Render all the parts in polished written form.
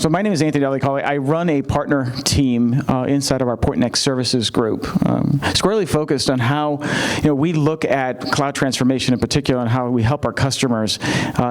So my name is Anthony Delicali. I run a partner team inside of our Pointnext Services group, squarely focused on how we look at cloud transformation in particular, and how we help our customers,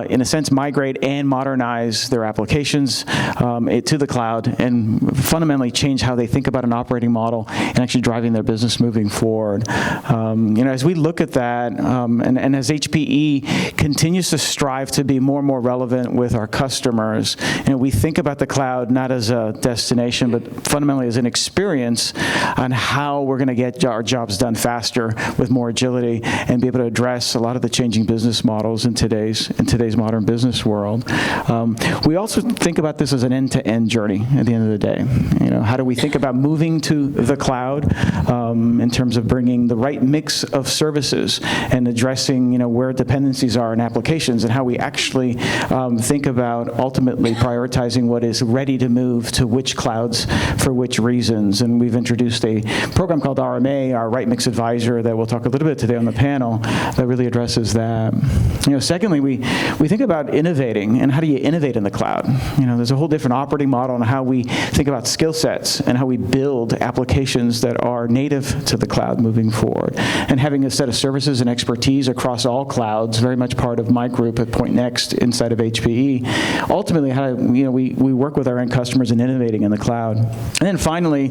in a sense, migrate and modernize their applications to the cloud, and fundamentally change how they think about an operating model and actually driving their business moving forward. As we look at that, and as HPE continues to strive to be more and more relevant with our customers, we think about the cloud not as a destination, but fundamentally as an experience on how we're going to get our jobs done faster with more agility and be able to address a lot of the changing business models in today's modern business world. We also think about this as an end-to-end journey at the end of the day. How do we think about moving to the cloud in terms of bringing the right mix of services and addressing where dependencies are in applications, and how we actually think about ultimately prioritizing what is ready to move to which clouds for which reasons. And we've introduced a program called RMA, our Right Mix Advisor, that we'll talk a little bit today on the panel, that really addresses that. Secondly, we think about innovating, and how do you innovate in the cloud? There's a whole different operating model on how we think about skill sets and how we build applications that are native to the cloud moving forward. And having a set of services and expertise across all clouds, very much part of my group at Pointnext inside of HPE. Ultimately, how we work with our end customers in innovating in the cloud. And then finally,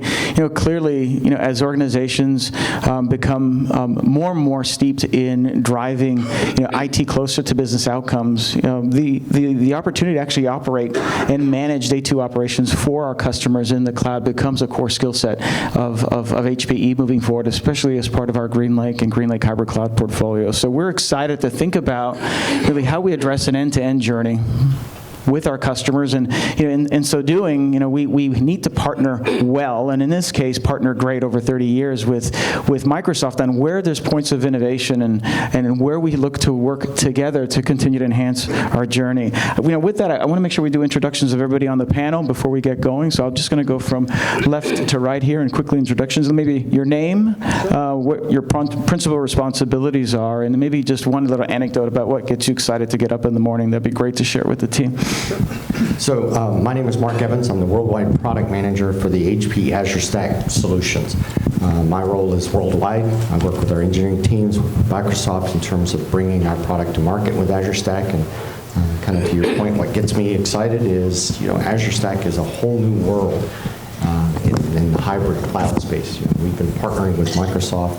clearly, as organizations become more and more steeped in driving IT closer to business outcomes, the opportunity to actually operate and manage day two operations for our customers in the cloud becomes a core skill set of HPE moving forward, especially as part of our GreenLake and GreenLake Hybrid Cloud portfolio. So we're excited to think about really how we address an end-to-end journey with our customers, and in so doing, we need to partner well, and in this case, partner great over 30 years with Microsoft on where there's points of innovation and where we look to work together to continue to enhance our journey. With that, I want to make sure we do introductions of everybody on the panel before we get going. So I'm just going to go from left to right here and quickly introductions. Maybe your name, what your principal responsibilities are, and maybe just one little anecdote about what gets you excited to get up in the morning. That'd be great to share with the team. So my name is Mark Evans. I'm the Worldwide Product Manager for the HPE Azure Stack Solutions. My role is worldwide. I work with our engineering teams with Microsoft in terms of bringing our product to market with Azure Stack. And kind of to your point, what gets me excited is, Azure Stack is a whole new world in the hybrid cloud space. We've been partnering with Microsoft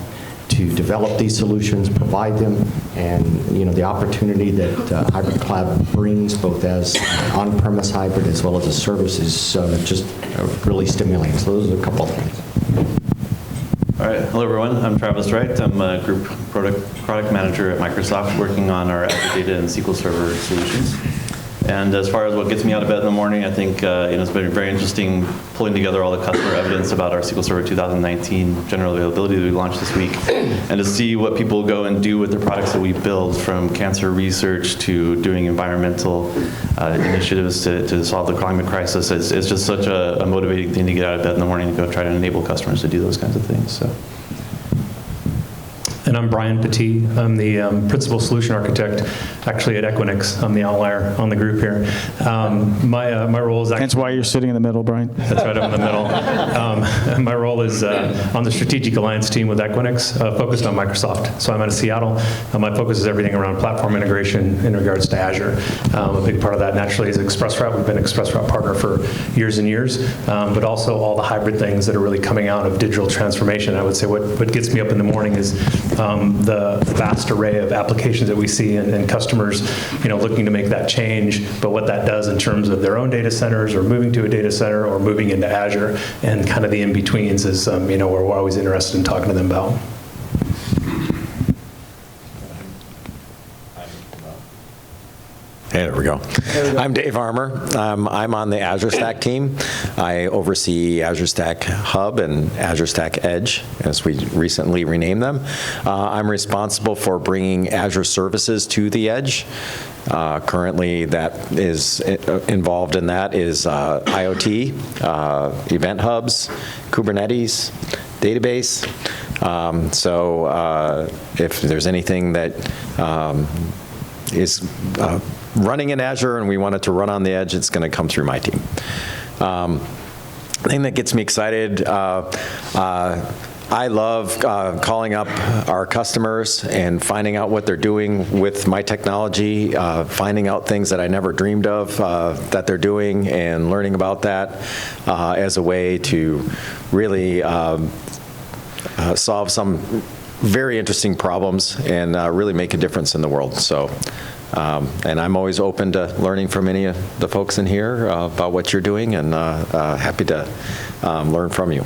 to develop these solutions, provide them, and the opportunity that hybrid cloud brings, both as on-premise hybrid as well as a service, is just really stimulating. So those are a couple of things. All right, hello everyone. I'm Travis Wright. I'm a group product manager at Microsoft, working on our Azure Data and SQL Server solutions. And as far as what gets me out of bed in the morning, I think it's been very interesting pulling together all the customer evidence about our SQL Server 2019 general availability that we launched this week, and to see what people go and do with the products that we build, from cancer research to doing environmental initiatives to solve the climate crisis. It's just such a motivating thing to get out of bed in the morning and go try to enable customers to do those kinds of things. So. And I'm Brian Pettit. I'm the principal solution architect, actually at Equinix. I'm the outlier on the group here. My role is actually... That's why you're sitting in the middle, Brian. That's right, I'm in the middle. My role is on the strategic alliance team with Equinix, focused on Microsoft. So I'm out of Seattle. My focus is everything around platform integration in regards to Azure. A big part of that, naturally, is ExpressRoute. We've been an ExpressRoute partner for years and years, but also all the hybrid things that are really coming out of digital transformation. I would say what gets me up in the morning is the vast array of applications that we see and customers, looking to make that change, but what that does in terms of their own data centers or moving to a data center or moving into Azure, and kind of the in-betweens is, where we're always interested in talking to them about. Hey, there we go. I'm Dave Armour. I'm on the Azure Stack team. I oversee Azure Stack Hub and Azure Stack Edge, as we recently renamed them. I'm responsible for bringing Azure services to the Edge. Currently, that is involved in that is IoT, event hubs, Kubernetes, database. So if there's anything that is running in Azure and we want it to run on the Edge, it's going to come through my team. Thing that gets me excited, I love calling up our customers and finding out what they're doing with my technology, finding out things that I never dreamed of that they're doing, and learning about that as a way to really solve some very interesting problems and really make a difference in the world. So, and I'm always open to learning from any of the folks in here about what you're doing, and happy to learn from you.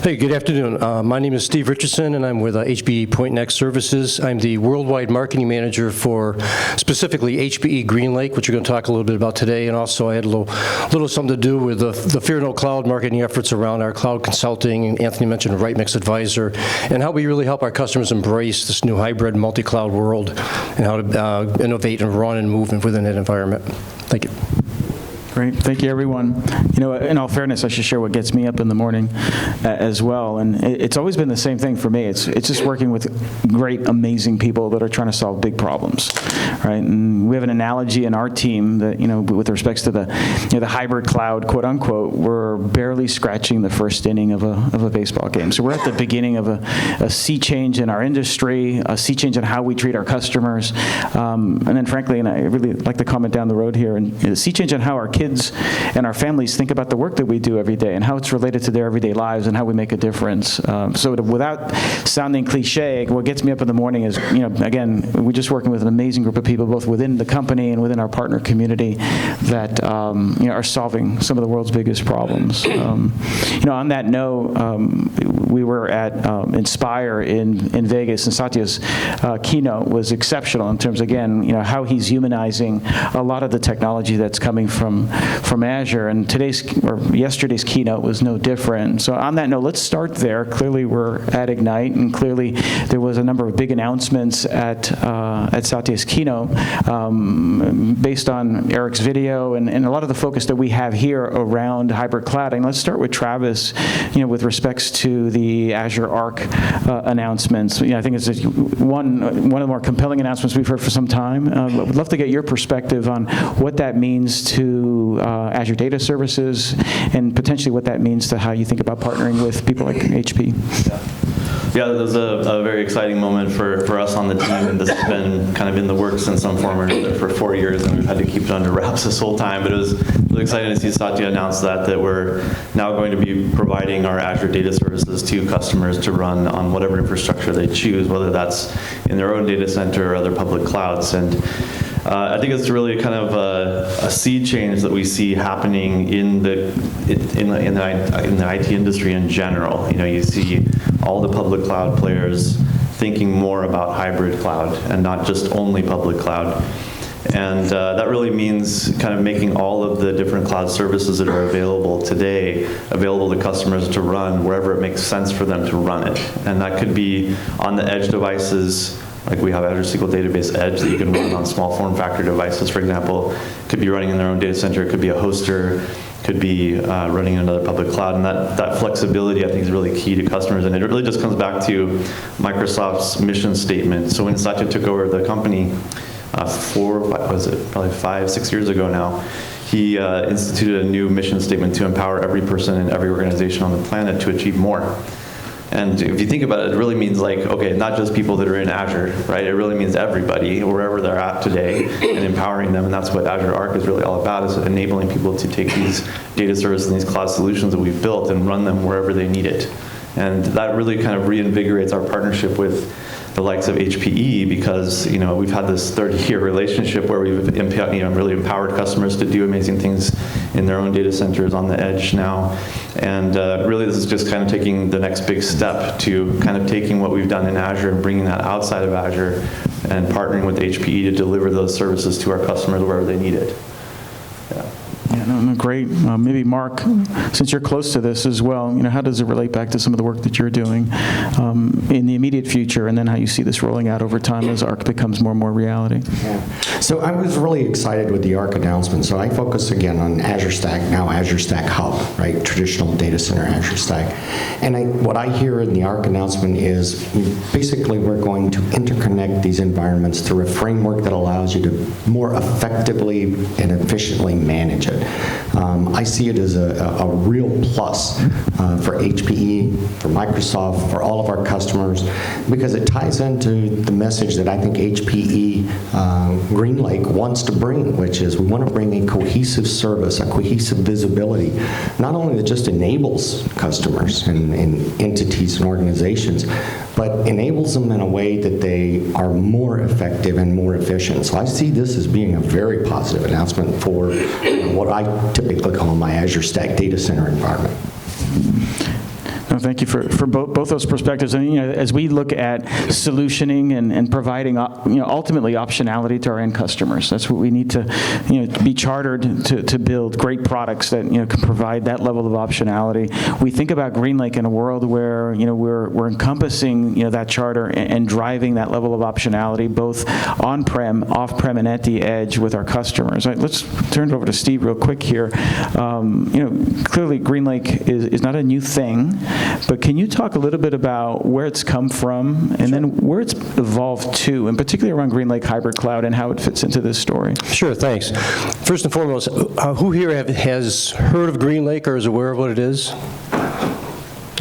Hey, good afternoon. My name is Steve Richardson, and I'm with HPE Pointnext Services. I'm the worldwide marketing manager for specifically HPE GreenLake, which we're going to talk a little bit about today, and also I had a little something to do with the Fear No Cloud marketing efforts around our cloud consulting. Anthony mentioned Wright Mix Advisor, and how we really help our customers embrace this new hybrid multi-cloud world and how to innovate and run and move within that environment. Thank you. Great. Thank you, everyone. You know, in all fairness, I should share what gets me up in the morning as well. And it's always been the same thing for me. It's just working with great, amazing people that are trying to solve big problems, right? And we have an analogy in our team that, you know, with respects to the, you know, the hybrid cloud, quote unquote, we're barely scratching the first inning of a baseball game. So we're at the beginning of a sea change in our industry, a sea change in how we treat our customers. And then frankly, and I really like to comment down the road here, and a sea change in how our kids and our families think about the work that we do every day and how it's related to their everyday lives and how we make a difference. So without sounding cliche, what gets me up in the morning is, you know, again, we're just working with an amazing group of people, both within the company and within our partner community, that you know, are solving some of the world's biggest problems. You know, on that note, we were at Inspire in Vegas, and Satya's keynote was exceptional in terms, again, you know, how he's humanizing a lot of the technology that's coming from Azure, and yesterday's keynote was no different. So on that note, let's start there. Clearly, we're at Ignite, and clearly there was a number of big announcements at Satya's keynote based on Eric's video and a lot of the focus that we have here around hybrid cloud. And let's start with Travis, you know, with respects to the Azure Arc announcements. You know, I think it's one of the more compelling announcements we've heard for some time. But we'd love to get your perspective on what that means to Azure Data Services, and potentially what that means to how you think about partnering with people like HP. Yeah, that was a very exciting moment for us on the team, and this has been kind of in the works in some form or another for 4 years, and we've had to keep it under wraps this whole time. But it was really exciting to see Satya announce that we're now going to be providing our Azure Data Services to customers to run on whatever infrastructure they choose, whether that's in their own data center or other public clouds. And I think it's really kind of a sea change that we see happening in the IT industry in general. You know, you see all the public cloud players thinking more about hybrid cloud and not just only public cloud. And that really means kind of making all of the different cloud services that are available today available to customers to run wherever it makes sense for them to run it. And that could be on the edge devices, like we have Azure SQL Database Edge that you can run on small form factor devices, for example. It could be running in their own data center. It could be a hoster. Could be running in another public cloud. And that flexibility, I think, is really key to customers. And it really just comes back to Microsoft's mission statement. So when Satya took over the company probably 5-6 years ago now, he instituted a new mission statement to empower every person in every organization on the planet to achieve more. And if you think about it, it really means, like, okay, not just people that are in Azure, right? It really means everybody, wherever they're at today, and empowering them. And that's what Azure Arc is really all about, is enabling people to take these data services and these cloud solutions that we've built and run them wherever they need it. And that really kind of reinvigorates our partnership with the likes of HPE, because, you know, we've had this 30-year relationship where we've really empowered customers to do amazing things in their own data centers on the edge now. And really, this is just kind of taking the next big step to kind of taking what we've done in Azure and bringing that outside of Azure and partnering with HPE to deliver those services to our customers wherever they need it. Yeah, no, great. Maybe Mark, since you're close to this as well, you know, how does it relate back to some of the work that you're doing in the immediate future, and then how you see this rolling out over time as Arc becomes more and more reality? Yeah. So I was really excited with the Arc announcement. So I focus again on Azure Stack, now Azure Stack Hub, right? Traditional data center Azure Stack. And what I hear in the Arc announcement is basically we're going to interconnect these environments through a framework that allows you to more effectively and efficiently manage it. I see it as a real plus for HPE, for Microsoft, for all of our customers, because it ties into the message that I think HPE GreenLake wants to bring, which is we want to bring a cohesive service, a cohesive visibility, not only that just enables customers and entities and organizations, but enables them in a way that they are more effective and more efficient. So I see this as being a very positive announcement for what I typically call my Azure Stack data center environment. No, thank you for both those perspectives. And as we look at solutioning and providing ultimately optionality to our end customers, that's what we need to be chartered to build great products that can provide that level of optionality. We think about GreenLake in a world where we're encompassing that charter and driving that level of optionality both on-prem, off-prem, and at the edge with our customers. Right, let's turn it over to Steve real quick here. Clearly GreenLake is not a new thing. But can you talk a little bit about where it's come from and then where it's evolved to, and particularly around GreenLake Hybrid Cloud and how it fits into this story? Sure, thanks. First and foremost, who here has heard of GreenLake or is aware of what it is?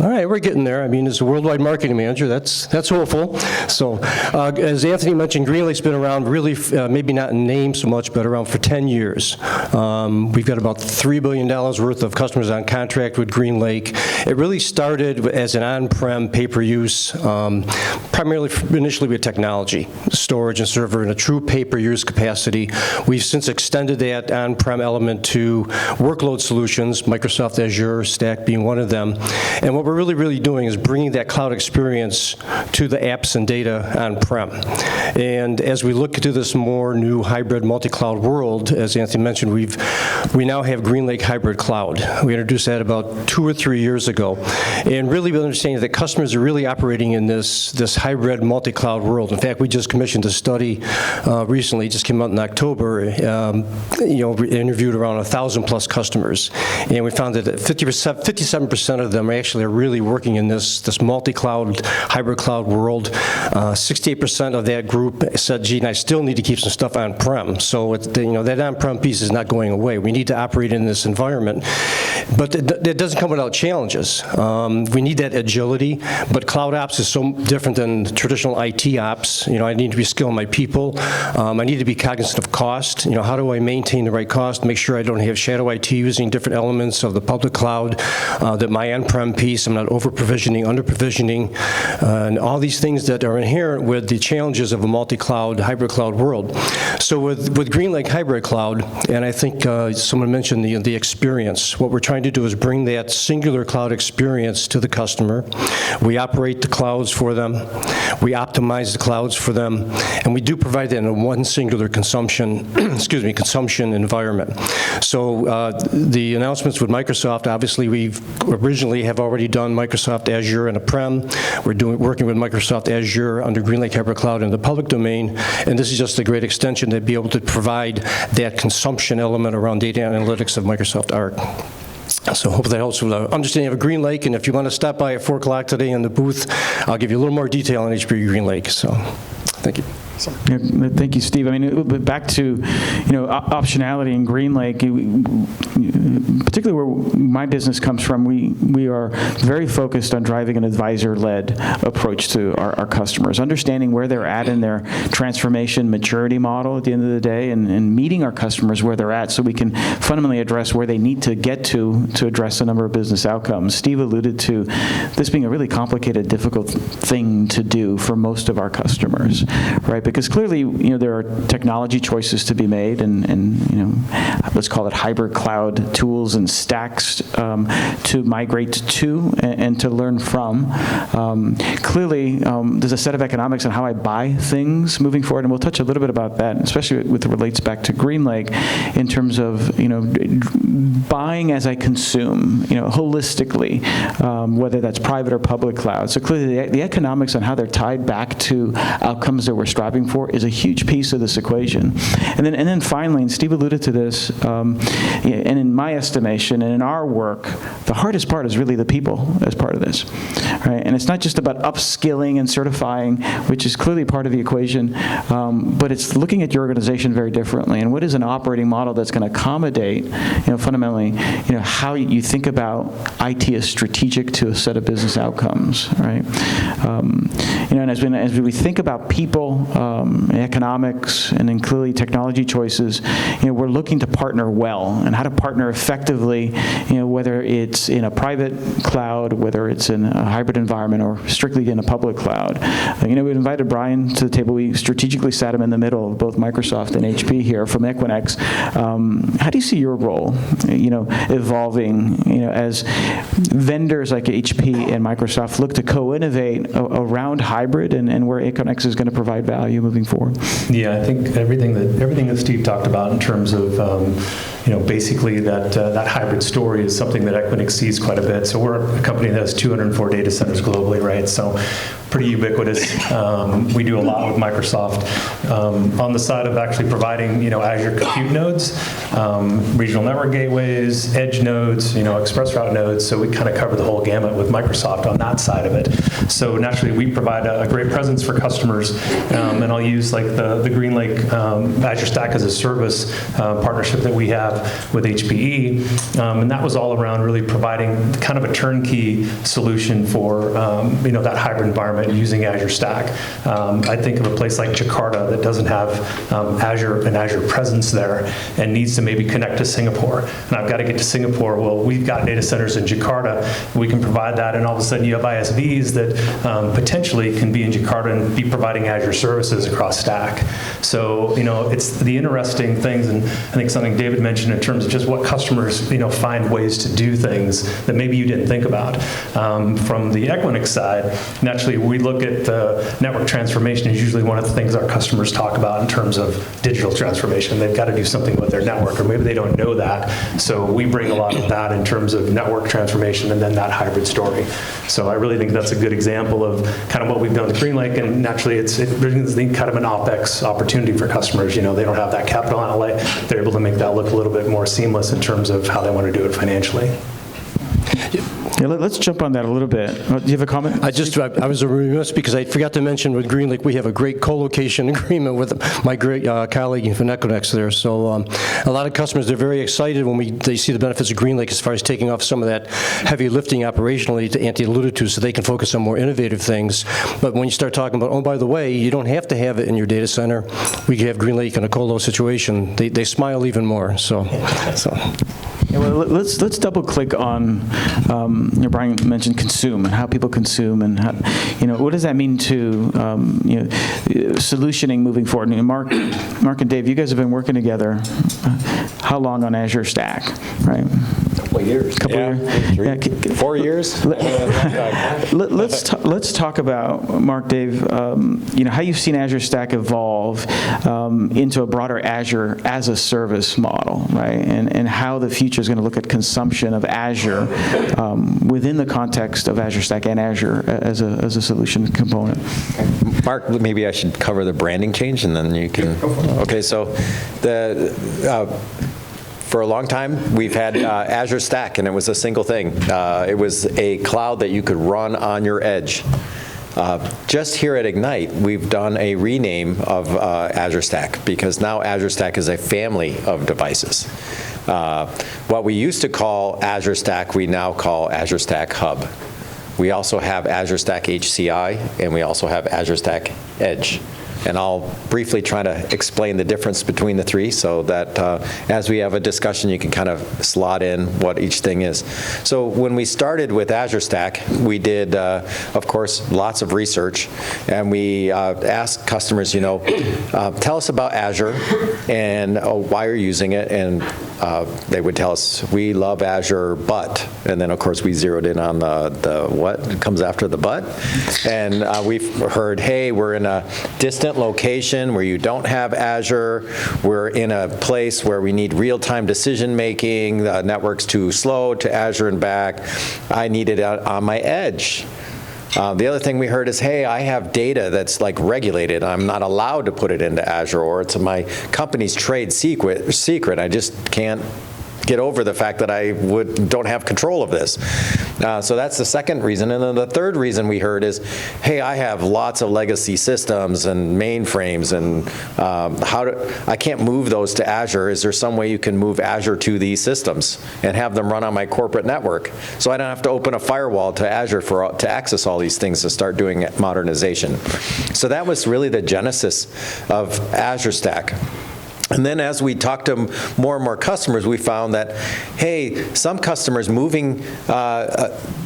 All right, we're getting there. I mean, as a worldwide marketing manager, that's hopeful. So, as Anthony mentioned, GreenLake's been around really, maybe not in name so much, but around for 10 years. We've got about $3 billion worth of customers on contract with GreenLake. It really started as an on-prem pay-per-use, primarily initially with technology, storage and server in a true pay-per-use capacity. We've since extended that on-prem element to workload solutions, Microsoft Azure Stack being one of them. And what we're really doing is bringing that cloud experience to the apps and data on-prem. And as we look into this more new hybrid multi-cloud world, as Anthony mentioned, we now have GreenLake Hybrid Cloud. We introduced that about 2 or 3 years ago. And really with understanding that customers are really operating in this hybrid multi-cloud world. In fact, we just commissioned a study recently, just came out in October, interviewed around 1,000 plus customers. And we found that 57% of them actually are really working in this multi-cloud, hybrid cloud world. 68% of that group said, gee, I still need to keep some stuff on-prem. So that on-prem piece is not going away. We need to operate in this environment. But that doesn't come without challenges. We need that agility, but cloud ops is so different than traditional IT ops. I need to be skilled in my people. I need to be cognizant of cost. How do I maintain the right cost, make sure I don't have shadow IT using different elements of the public cloud, that my on-prem piece, I'm not over-provisioning, under-provisioning, and all these things that are inherent with the challenges of a multi-cloud, hybrid cloud world. So with GreenLake Hybrid Cloud, and I think someone mentioned the experience, what we're trying to do is bring that singular cloud experience to the customer. We operate the clouds for them. We optimize the clouds for them. And we do provide that in a one singular consumption environment. So the announcements with Microsoft, obviously we've originally have already done Microsoft Azure and on-prem. We're working with Microsoft Azure under GreenLake Hybrid Cloud in the public domain. And this is just a great extension to be able to provide that consumption element around data analytics of Microsoft Arc. So hope that helps with the understanding of GreenLake. And if you want to stop by at 4 o'clock today in the booth, I'll give you a little more detail on HPE GreenLake. So thank you. Yeah, thank you, Steve. I mean, back to optionality in GreenLake, particularly where my business comes from, we are very focused on driving an advisor-led approach to our customers, understanding where they're at in their transformation maturity model at the end of the day, and meeting our customers where they're at so we can fundamentally address where they need to get to address a number of business outcomes. Steve alluded to this being a really complicated, difficult thing to do for most of our customers, right? Because clearly, there are technology choices to be made, and let's call it hybrid cloud tools and stacks to migrate to and to learn from. Clearly, there's a set of economics on how I buy things moving forward, and we'll touch a little bit about that, especially with it relates back to GreenLake in terms of buying as I consume, holistically, whether that's private or public cloud. So clearly, the economics on how they're tied back to outcomes that we're striving for is a huge piece of this equation. And then finally, and Steve alluded to this, and in my estimation, transformation, and in our work, the hardest part is really the people as part of this, right? And it's not just about upskilling and certifying, which is clearly part of the equation, but it's looking at your organization very differently. And what is an operating model that's going to accommodate, fundamentally, how you think about IT as strategic to a set of business outcomes, right? And as we think about people, economics, and then clearly technology choices, we're looking to partner well, and how to partner effectively, whether it's in a private cloud, whether it's in a hybrid environment, or strictly in a public cloud. We invited Brian to the table. We strategically sat him in the middle of both Microsoft and HP here from Equinix. How do you see your role, evolving, as vendors like HP and Microsoft look to co-innovate around hybrid, and where Equinix is going to provide value moving forward? Yeah, I think everything that Steve talked about in terms of basically that hybrid story is something that Equinix sees quite a bit. So we're a company that has 204 data centers globally, right? So pretty ubiquitous. We do a lot with Microsoft on the side of actually providing Azure compute nodes, regional network gateways, edge nodes, express route nodes. So we kind of cover the whole gamut with Microsoft on that side of it. So naturally, we provide a great presence for customers, and I'll use like the GreenLake Azure Stack as a Service partnership that we have with HPE, and that was all around really providing kind of a turnkey solution for that hybrid environment using Azure Stack. I think of a place like Jakarta that doesn't have an Azure presence there and needs to maybe connect to Singapore. And I've got to get to Singapore. Well, we've got data centers in Jakarta. We can provide that, and all of a sudden you have ISVs that potentially can be in Jakarta and be providing Azure services across Stack. So it's the interesting things, and I think something David mentioned in terms of just what customers find ways to do things that maybe you didn't think about. From the Equinix side, naturally we look at the network transformation is usually one of the things our customers talk about in terms of digital transformation. They've got to do something with their network, or maybe they don't know that. So we bring a lot of that in terms of network transformation and then that hybrid story. So I really think that's a good example of kind of what we've done with GreenLake, and naturally it brings kind of an OpEx opportunity for customers. They don't have that capital outlay. They're able to make that look a little bit more seamless in terms of how they want to do it financially. Yeah, let's jump on that a little bit. Do you have a comment? I was remiss because I forgot to mention with GreenLake, we have a great co-location agreement with my great colleague from Equinix there. So a lot of customers, they're very excited when they see the benefits of GreenLake as far as taking off some of that heavy lifting operationally that Andy alluded to, so they can focus on more innovative things. But when you start talking about, oh, by the way, you don't have to have it in your data center. We can have GreenLake in a colo situation. They smile even more. So. Yeah, well, let's double click on Brian mentioned consume and how people consume, and how, what does that mean to solutioning moving forward. Mark and Dave, you guys have been working together how long on Azure Stack, right? Couple of years. Yeah, 4 years. Let's talk about, Mark, Dave, how you've seen Azure Stack evolve into a broader Azure as a service model, right? And how the future is going to look at consumption of Azure within the context of Azure Stack and Azure as a solution component. Mark, maybe I should cover the branding change, and then you can. Okay, so for a long time, we've had Azure Stack, and it was a single thing. It was a cloud that you could run on your edge. Just here at Ignite, we've done a rename of Azure Stack, because now Azure Stack is a family of devices. What we used to call Azure Stack, we now call Azure Stack Hub. We also have Azure Stack HCI, and we also have Azure Stack Edge. And I'll briefly try to explain the difference between the three, so that as we have a discussion, you can kind of slot in what each thing is. So when we started with Azure Stack, we did, of course, lots of research, and we asked customers, tell us about Azure and why you're using it, and they would tell us, we love Azure, but, and then of course we zeroed in on the what comes after the but, and we've heard, hey, we're in a distant location where you don't have Azure, we're in a place where we need real-time decision-making, the network's too slow to Azure and back, I need it on my edge. The other thing we heard is, hey, I have data that's like regulated. I'm not allowed to put it into Azure, or it's my company's trade secret. I just can't get over the fact that I don't have control of this. So that's the second reason. And then the third reason we heard is, hey, I have lots of legacy systems and mainframes, and I can't move those to Azure. Is there some way you can move Azure to these systems and have them run on my corporate network, so I don't have to open a firewall to Azure to access all these things to start doing modernization? So that was really the genesis of Azure Stack. And then as we talked to more and more customers, we found that, hey, some customers moving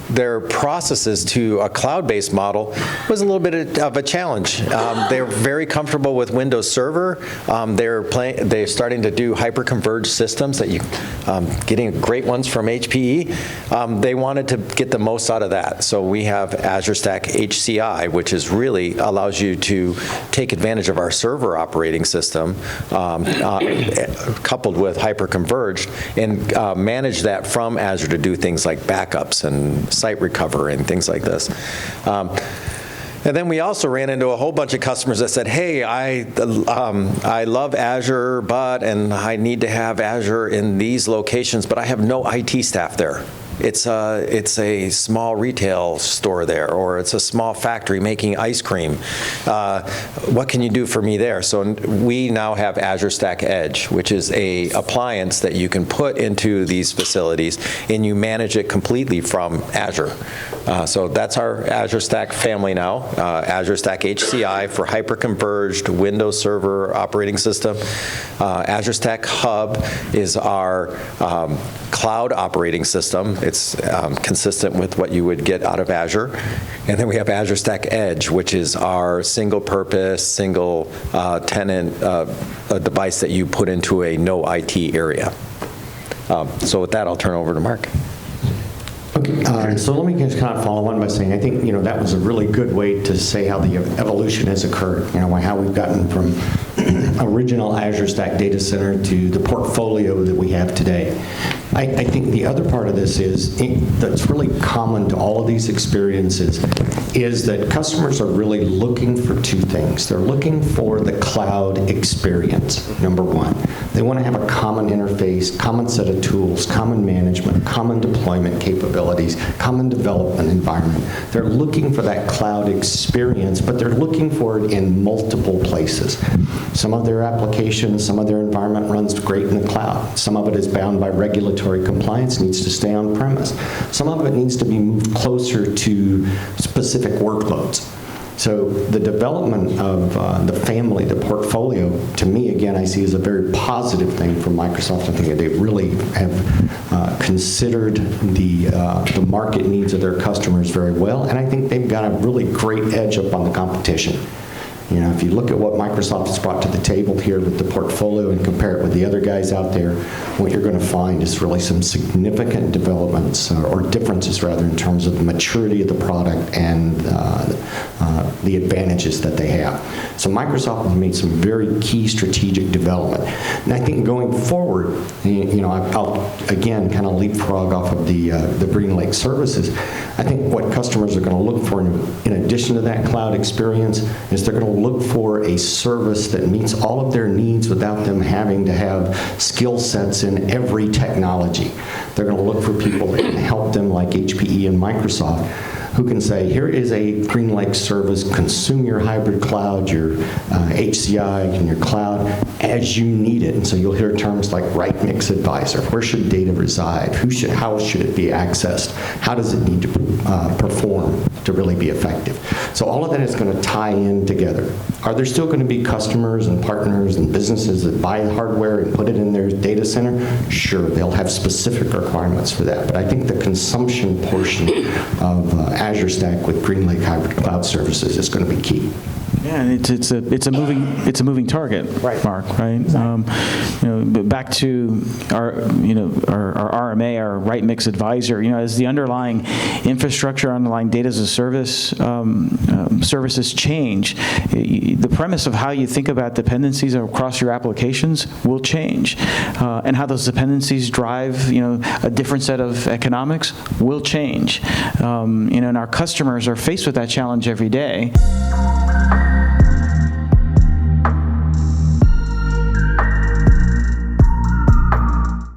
their processes to a cloud-based model was a little bit of a challenge. They're very comfortable with Windows Server. They're starting to do hyper-converged systems that getting great ones from HPE. They wanted to get the most out of that. So we have Azure Stack HCI, which is really allows you to take advantage of our server operating system, coupled with hyper-converged, and manage that from Azure to do things like backups and site recovery and things like this. And then we also ran into a whole bunch of customers that said, hey, I love Azure, and I need to have Azure in these locations, but I have no IT staff there. It's a small retail store there, or it's a small factory making ice cream. What can you do for me there? So we now have Azure Stack Edge, which is a appliance that you can put into these facilities, and you manage it completely from Azure. So that's our Azure Stack family now. Azure Stack HCI for hyper-converged Windows Server operating system. Azure Stack Hub is our cloud operating system. It's consistent with what you would get out of Azure. And then we have Azure Stack Edge, which is our single-purpose, single-tenant device that you put into a no IT area. So with that, I'll turn over to Mark. Okay, so let me just kind of follow on by saying, I think, that was a really good way to say how the evolution has occurred, how we've gotten from original Azure Stack data center to the portfolio that we have today. I think the other part of this is that's really common to all of these experiences is that customers are really looking for two things. They're looking for the cloud experience, number one. They want to have a common interface, common set of tools, common management, common deployment capabilities, common development environment. They're looking for that cloud experience, but they're looking for it in multiple places. Some of their applications, some of their environment runs great in the cloud. Some of it is bound by regulatory compliance, needs to stay on premise. Some of it needs to be moved closer to specific workloads. So the development of the family, the portfolio, to me, again, I see as a very positive thing for Microsoft. I think they really have considered the market needs of their customers very well, and I think they've got a really great edge up on the competition. If you look at what Microsoft has brought to the table here with the portfolio and compare it with the other guys out there, what you're going to find is really some significant developments, or differences rather, in terms of the maturity of the product and the advantages that they have. So Microsoft has made some very key strategic development. And I think going forward, I'll again kind of leapfrog off of the GreenLake services. I think what customers are going to look for in addition to that cloud experience is they're going to look for a service that meets all of their needs without them having to have skill sets in every technology. They're going to look for people that can help them, like HPE and Microsoft, who can say, here is a GreenLake service, consume your hybrid cloud, your HCI, and your cloud as you need it. And so you'll hear terms like Wright Mix Advisor. Where should data reside? How should it be accessed? How does it need to perform to really be effective? So all of that is going to tie in together. Are there still going to be customers and partners and businesses that buy the hardware and put it in their data center? Sure, they'll have specific requirements for that. But I think the consumption portion of Azure Stack with GreenLake Hybrid Cloud Services is going to be key. Yeah, and it's a moving target, right. Mark. Right. But back to our RMA, our Wright Mix Advisor. As the underlying infrastructure, underlying data as a service services change, the premise of how you think about dependencies across your applications will change, and how those dependencies drive a different set of economics will change. And our customers are faced with that challenge every day.